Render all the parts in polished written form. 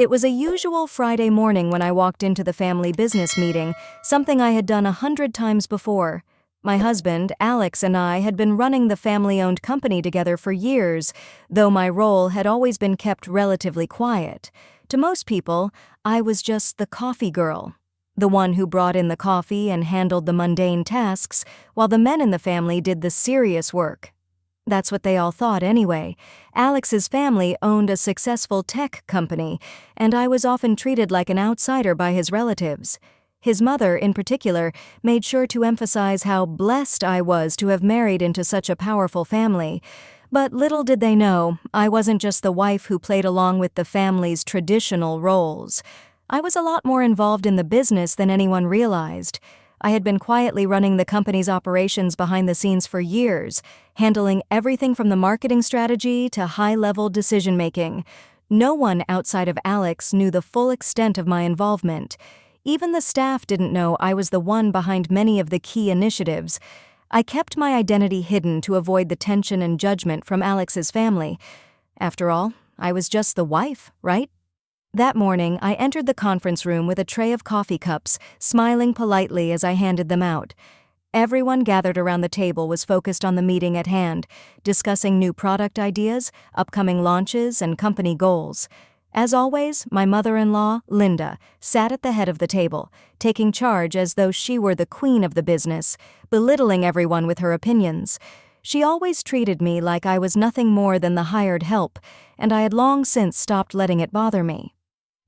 It was a usual Friday morning when I walked into the family business meeting, something I had done 100 times before. My husband, Alex, and I had been running the family-owned company together for years, though my role had always been kept relatively quiet. To most people, I was just the coffee girl, the one who brought in the coffee and handled the mundane tasks, while the men in the family did the serious work. That's what they all thought anyway. Alex's family owned a successful tech company, and I was often treated like an outsider by his relatives. His mother, in particular, made sure to emphasize how blessed I was to have married into such a powerful family. But little did they know, I wasn't just the wife who played along with the family's traditional roles. I was a lot more involved in the business than anyone realized. I had been quietly running the company's operations behind the scenes for years, handling everything from the marketing strategy to high-level decision-making. No one outside of Alex knew the full extent of my involvement. Even the staff didn't know I was the one behind many of the key initiatives. I kept my identity hidden to avoid the tension and judgment from Alex's family. After all, I was just the wife, right? That morning, I entered the conference room with a tray of coffee cups, smiling politely as I handed them out. Everyone gathered around the table was focused on the meeting at hand, discussing new product ideas, upcoming launches, and company goals. As always, my mother-in-law, Linda, sat at the head of the table, taking charge as though she were the queen of the business, belittling everyone with her opinions. She always treated me like I was nothing more than the hired help, and I had long since stopped letting it bother me.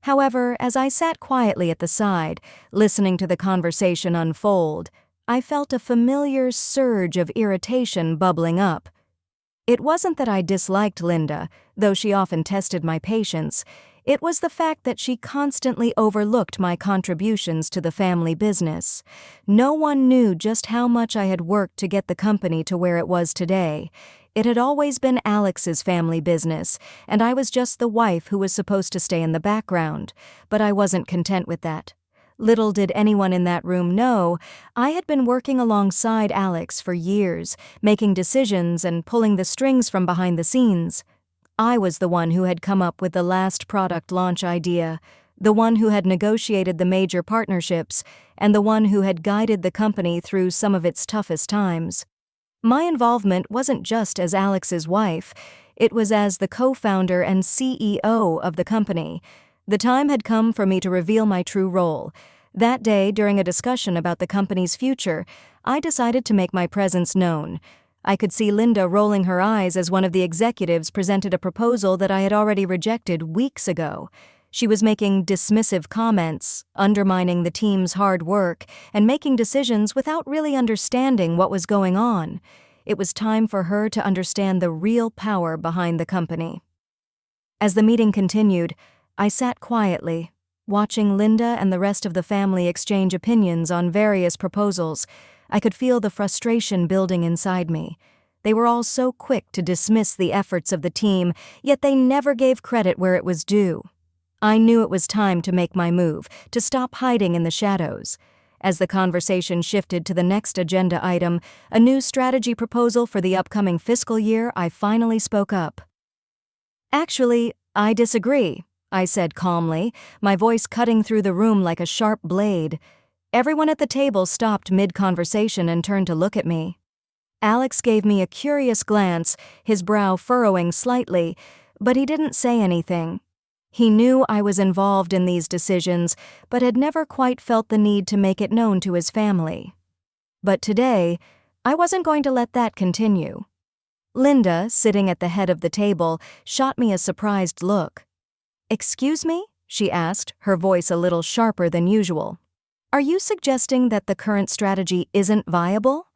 However, as I sat quietly at the side, listening to the conversation unfold, I felt a familiar surge of irritation bubbling up. It wasn't that I disliked Linda, though she often tested my patience. It was the fact that she constantly overlooked my contributions to the family business. No one knew just how much I had worked to get the company to where it was today. It had always been Alex's family business, and I was just the wife who was supposed to stay in the background. But I wasn't content with that. Little did anyone in that room know, I had been working alongside Alex for years, making decisions and pulling the strings from behind the scenes. I was the one who had come up with the last product launch idea, the one who had negotiated the major partnerships, and the one who had guided the company through some of its toughest times. My involvement wasn't just as Alex's wife, it was as the co-founder and CEO of the company. The time had come for me to reveal my true role. That day, during a discussion about the company's future, I decided to make my presence known. I could see Linda rolling her eyes as one of the executives presented a proposal that I had already rejected weeks ago. She was making dismissive comments, undermining the team's hard work, and making decisions without really understanding what was going on. It was time for her to understand the real power behind the company. As the meeting continued, I sat quietly, watching Linda and the rest of the family exchange opinions on various proposals. I could feel the frustration building inside me. They were all so quick to dismiss the efforts of the team, yet they never gave credit where it was due. I knew it was time to make my move, to stop hiding in the shadows. As the conversation shifted to the next agenda item, a new strategy proposal for the upcoming fiscal year, I finally spoke up. "Actually, I disagree," I said calmly, my voice cutting through the room like a sharp blade. Everyone at the table stopped mid-conversation and turned to look at me. Alex gave me a curious glance, his brow furrowing slightly, but he didn't say anything. He knew I was involved in these decisions, but had never quite felt the need to make it known to his family. But today, I wasn't going to let that continue. Linda, sitting at the head of the table, shot me a surprised look. "Excuse me?" she asked, her voice a little sharper than usual. "Are you suggesting that the current strategy isn't viable?"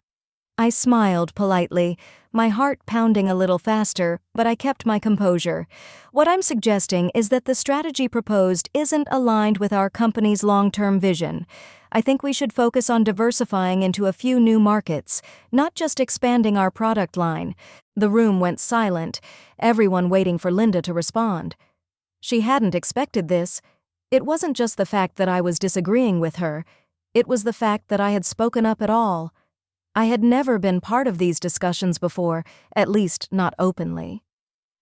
I smiled politely, my heart pounding a little faster, but I kept my composure. "What I'm suggesting is that the strategy proposed isn't aligned with our company's long-term vision. I think we should focus on diversifying into a few new markets, not just expanding our product line." The room went silent, everyone waiting for Linda to respond. She hadn't expected this. It wasn't just the fact that I was disagreeing with her. It was the fact that I had spoken up at all. I had never been part of these discussions before, at least not openly.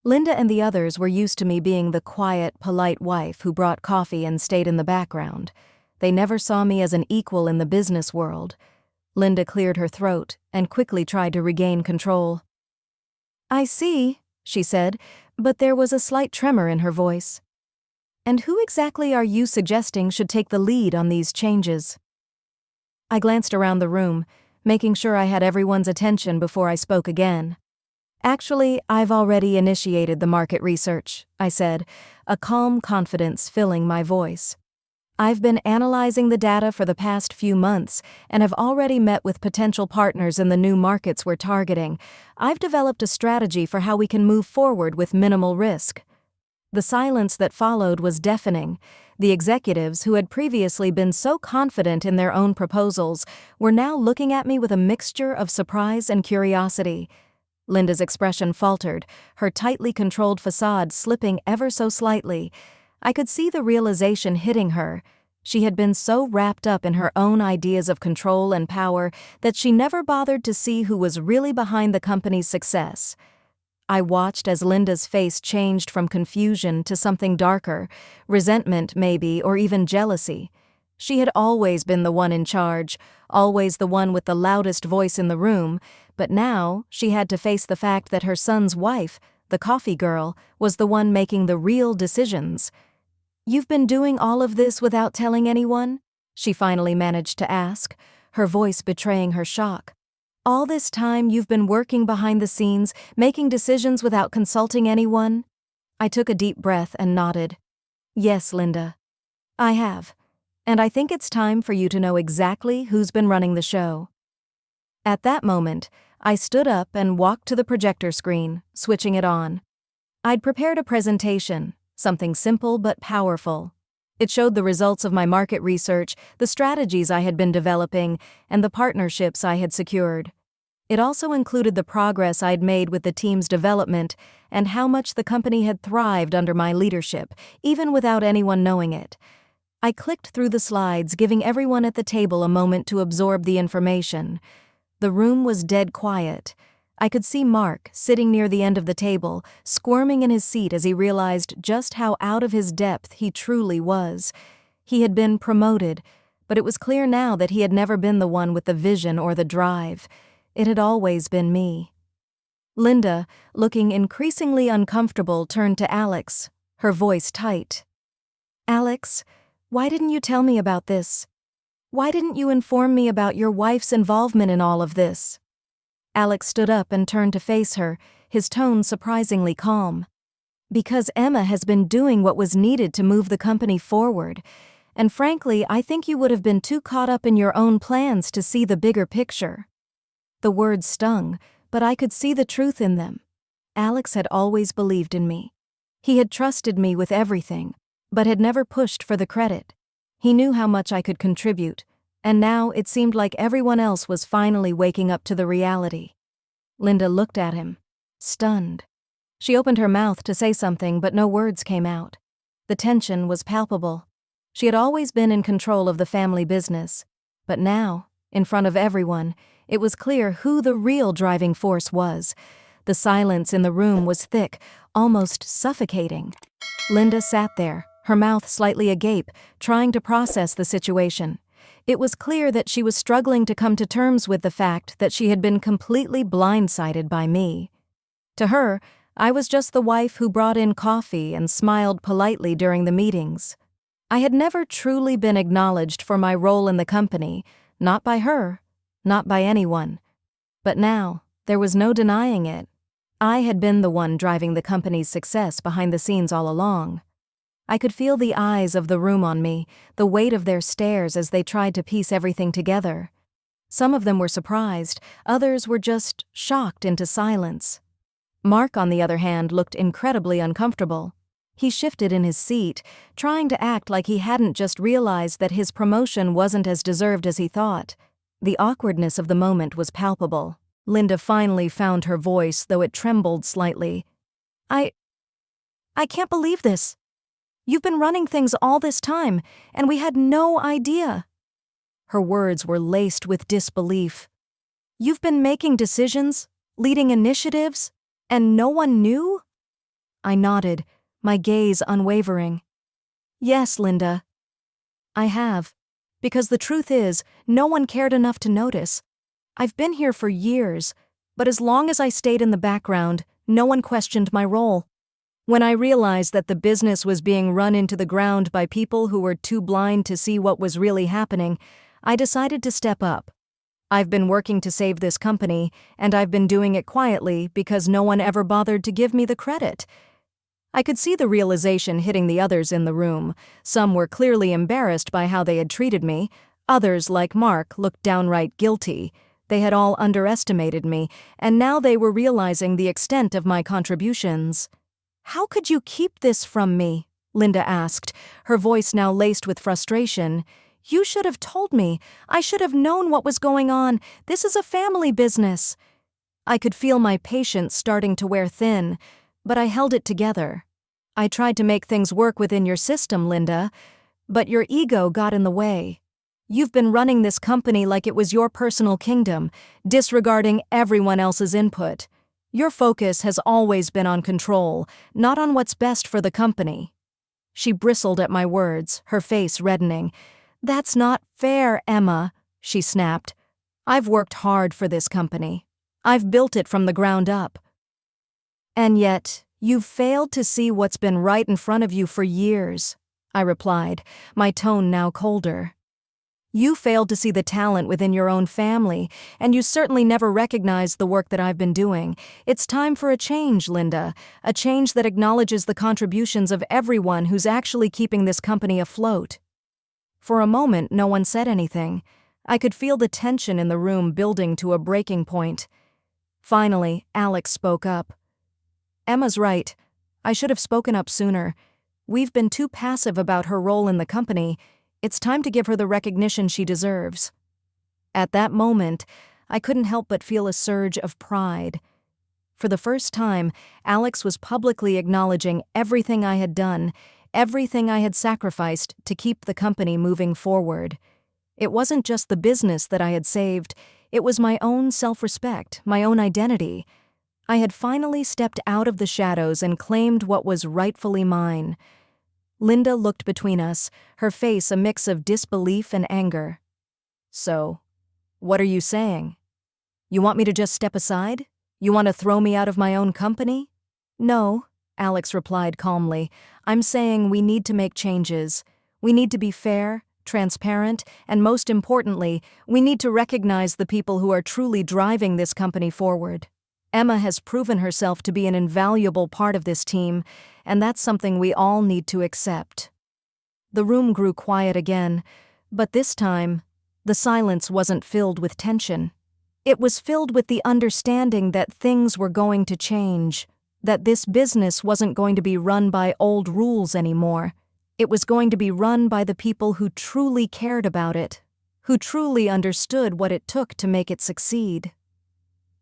Linda and the others were used to me being the quiet, polite wife who brought coffee and stayed in the background. They never saw me as an equal in the business world. Linda cleared her throat and quickly tried to regain control. "I see," she said, but there was a slight tremor in her voice. "And who exactly are you suggesting should take the lead on these changes?" I glanced around the room, making sure I had everyone's attention before I spoke again. "Actually, I've already initiated the market research," I said, a calm confidence filling my voice. "I've been analyzing the data for the past few months and have already met with potential partners in the new markets we're targeting. I've developed a strategy for how we can move forward with minimal risk." The silence that followed was deafening. The executives, who had previously been so confident in their own proposals, were now looking at me with a mixture of surprise and curiosity. Linda's expression faltered, her tightly controlled facade slipping ever so slightly. I could see the realization hitting her. She had been so wrapped up in her own ideas of control and power that she never bothered to see who was really behind the company's success. I watched as Linda's face changed from confusion to something darker, resentment maybe, or even jealousy. She had always been the one in charge, always the one with the loudest voice in the room, but now she had to face the fact that her son's wife, the coffee girl, was the one making the real decisions. "You've been doing all of this without telling anyone?" she finally managed to ask, her voice betraying her shock. "All this time you've been working behind the scenes, making decisions without consulting anyone?" I took a deep breath and nodded. "Yes, Linda. I have. And I think it's time for you to know exactly who's been running the show." At that moment, I stood up and walked to the projector screen, switching it on. I'd prepared a presentation, something simple but powerful. It showed the results of my market research, the strategies I had been developing, and the partnerships I had secured. It also included the progress I'd made with the team's development and how much the company had thrived under my leadership, even without anyone knowing it. I clicked through the slides, giving everyone at the table a moment to absorb the information. The room was dead quiet. I could see Mark, sitting near the end of the table, squirming in his seat as he realized just how out of his depth he truly was. He had been promoted, but it was clear now that he had never been the one with the vision or the drive. It had always been me. Linda, looking increasingly uncomfortable, turned to Alex, her voice tight. "Alex, why didn't you tell me about this? Why didn't you inform me about your wife's involvement in all of this?" Alex stood up and turned to face her, his tone surprisingly calm. "Because Emma has been doing what was needed to move the company forward. And frankly, I think you would have been too caught up in your own plans to see the bigger picture." The words stung, but I could see the truth in them. Alex had always believed in me. He had trusted me with everything, but had never pushed for the credit. He knew how much I could contribute, and now it seemed like everyone else was finally waking up to the reality. Linda looked at him, stunned. She opened her mouth to say something, but no words came out. The tension was palpable. She had always been in control of the family business, but now, in front of everyone, it was clear who the real driving force was. The silence in the room was thick, almost suffocating. Linda sat there, her mouth slightly agape, trying to process the situation. It was clear that she was struggling to come to terms with the fact that she had been completely blindsided by me. To her, I was just the wife who brought in coffee and smiled politely during the meetings. I had never truly been acknowledged for my role in the company, not by her, not by anyone. But now, there was no denying it. I had been the one driving the company's success behind the scenes all along. I could feel the eyes of the room on me, the weight of their stares as they tried to piece everything together. Some of them were surprised, others were just shocked into silence. Mark, on the other hand, looked incredibly uncomfortable. He shifted in his seat, trying to act like he hadn't just realized that his promotion wasn't as deserved as he thought. The awkwardness of the moment was palpable. Linda finally found her voice, though it trembled slightly. I can't believe this. You've been running things all this time, and we had no idea." Her words were laced with disbelief. "You've been making decisions, leading initiatives, and no one knew?" I nodded, my gaze unwavering. Yes, Linda. I have. Because the truth is, no one cared enough to notice. I've been here for years, but as long as I stayed in the background, no one questioned my role. When I realized that the business was being run into the ground by people who were too blind to see what was really happening, I decided to step up. I've been working to save this company, and I've been doing it quietly because no one ever bothered to give me the credit. I could see the realization hitting the others in the room. Some were clearly embarrassed by how they had treated me. Others, like Mark, looked downright guilty. They had all underestimated me, and now they were realizing the extent of my contributions. "How could you keep this from me?" Linda asked, her voice now laced with frustration. "You should have told me. I should have known what was going on. This is a family business." I could feel my patience starting to wear thin, but I held it together. "I tried to make things work within your system, Linda, but your ego got in the way. You've been running this company like it was your personal kingdom, disregarding everyone else's input. Your focus has always been on control, not on what's best for the company." She bristled at my words, her face reddening. "That's not fair, Emma," she snapped. "I've worked hard for this company. I've built it from the ground up. And yet, you've failed to see what's been right in front of you for years," I replied, my tone now colder. "You failed to see the talent within your own family, and you certainly never recognized the work that I've been doing. It's time for a change, Linda, a change that acknowledges the contributions of everyone who's actually keeping this company afloat." For a moment, no one said anything. I could feel the tension in the room building to a breaking point. Finally, Alex spoke up. "Emma's right. I should have spoken up sooner. We've been too passive about her role in the company. It's time to give her the recognition she deserves." At that moment, I couldn't help but feel a surge of pride. For the first time, Alex was publicly acknowledging everything I had done, everything I had sacrificed to keep the company moving forward. It wasn't just the business that I had saved, it was my own self-respect, my own identity. I had finally stepped out of the shadows and claimed what was rightfully mine. Linda looked between us, her face a mix of disbelief and anger. "So, what are you saying? You want me to just step aside? You want to throw me out of my own company?" "No," Alex replied calmly. "I'm saying we need to make changes. We need to be fair, transparent, and most importantly, we need to recognize the people who are truly driving this company forward. Emma has proven herself to be an invaluable part of this team, and that's something we all need to accept." The room grew quiet again, but this time, the silence wasn't filled with tension. It was filled with the understanding that things were going to change, that this business wasn't going to be run by old rules anymore. It was going to be run by the people who truly cared about it, who truly understood what it took to make it succeed.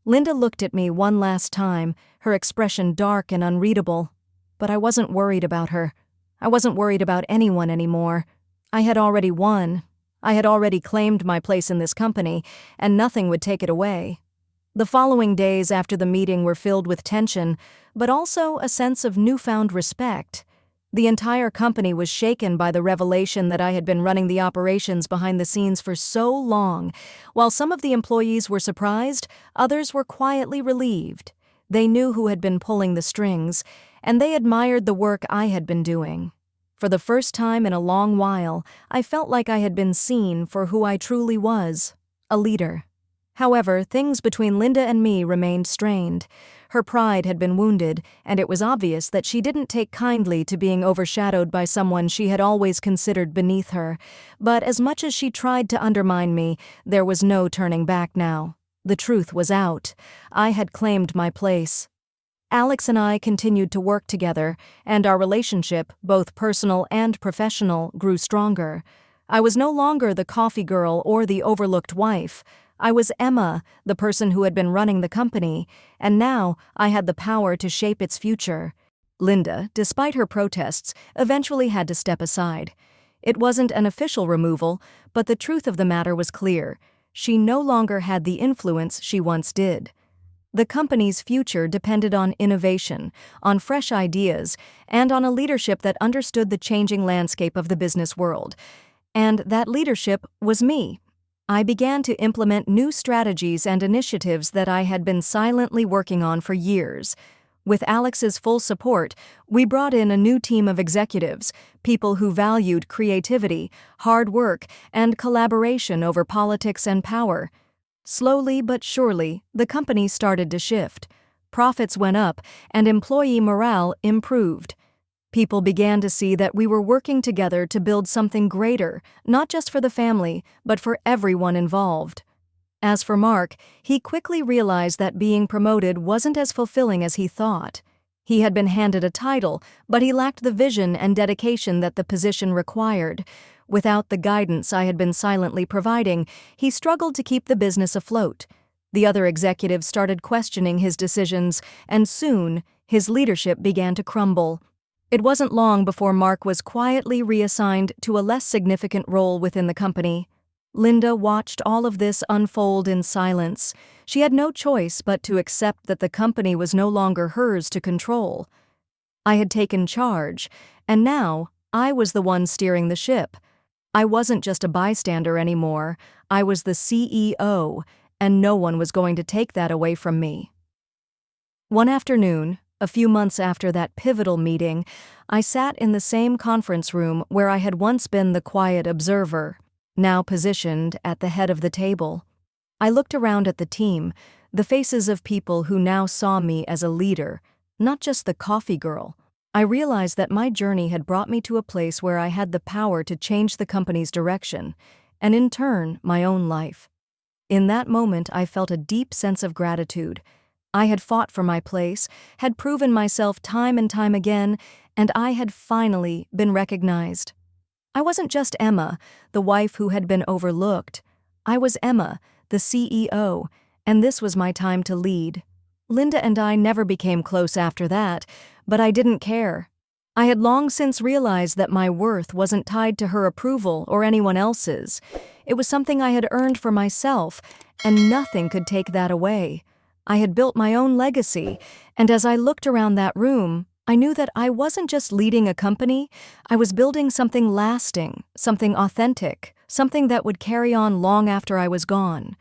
Linda looked at me one last time, her expression dark and unreadable. But I wasn't worried about her. I wasn't worried about anyone anymore. I had already won. I had already claimed my place in this company, and nothing would take it away. The following days after the meeting were filled with tension, but also a sense of newfound respect. The entire company was shaken by the revelation that I had been running the operations behind the scenes for so long. While some of the employees were surprised, others were quietly relieved. They knew who had been pulling the strings, and they admired the work I had been doing. For the first time in a long while, I felt like I had been seen for who I truly was, a leader. However, things between Linda and me remained strained. Her pride had been wounded, and it was obvious that she didn't take kindly to being overshadowed by someone she had always considered beneath her. But as much as she tried to undermine me, there was no turning back now. The truth was out. I had claimed my place. Alex and I continued to work together, and our relationship, both personal and professional, grew stronger. I was no longer the coffee girl or the overlooked wife. I was Emma, the person who had been running the company, and now I had the power to shape its future. Linda, despite her protests, eventually had to step aside. It wasn't an official removal, but the truth of the matter was clear. She no longer had the influence she once did. The company's future depended on innovation, on fresh ideas, and on a leadership that understood the changing landscape of the business world. And that leadership was me. I began to implement new strategies and initiatives that I had been silently working on for years. With Alex's full support, we brought in a new team of executives, people who valued creativity, hard work, and collaboration over politics and power. Slowly but surely, the company started to shift. Profits went up, and employee morale improved. People began to see that we were working together to build something greater, not just for the family, but for everyone involved. As for Mark, he quickly realized that being promoted wasn't as fulfilling as he thought. He had been handed a title, but he lacked the vision and dedication that the position required. Without the guidance I had been silently providing, he struggled to keep the business afloat. The other executives started questioning his decisions, and soon, his leadership began to crumble. It wasn't long before Mark was quietly reassigned to a less significant role within the company. Linda watched all of this unfold in silence. She had no choice but to accept that the company was no longer hers to control. I had taken charge, and now I was the one steering the ship. I wasn't just a bystander anymore. I was the CEO, and no one was going to take that away from me. One afternoon, a few months after that pivotal meeting, I sat in the same conference room where I had once been the quiet observer, now positioned at the head of the table. I looked around at the team, the faces of people who now saw me as a leader, not just the coffee girl. I realized that my journey had brought me to a place where I had the power to change the company's direction, and in turn, my own life. In that moment, I felt a deep sense of gratitude. I had fought for my place, had proven myself time and time again, and I had finally been recognized. I wasn't just Emma, the wife who had been overlooked. I was Emma, the CEO, and this was my time to lead. Linda and I never became close after that, but I didn't care. I had long since realized that my worth wasn't tied to her approval or anyone else's. It was something I had earned for myself, and nothing could take that away. I had built my own legacy, and as I looked around that room, I knew that I wasn't just leading a company, I was building something lasting, something authentic, something that would carry on long after I was gone.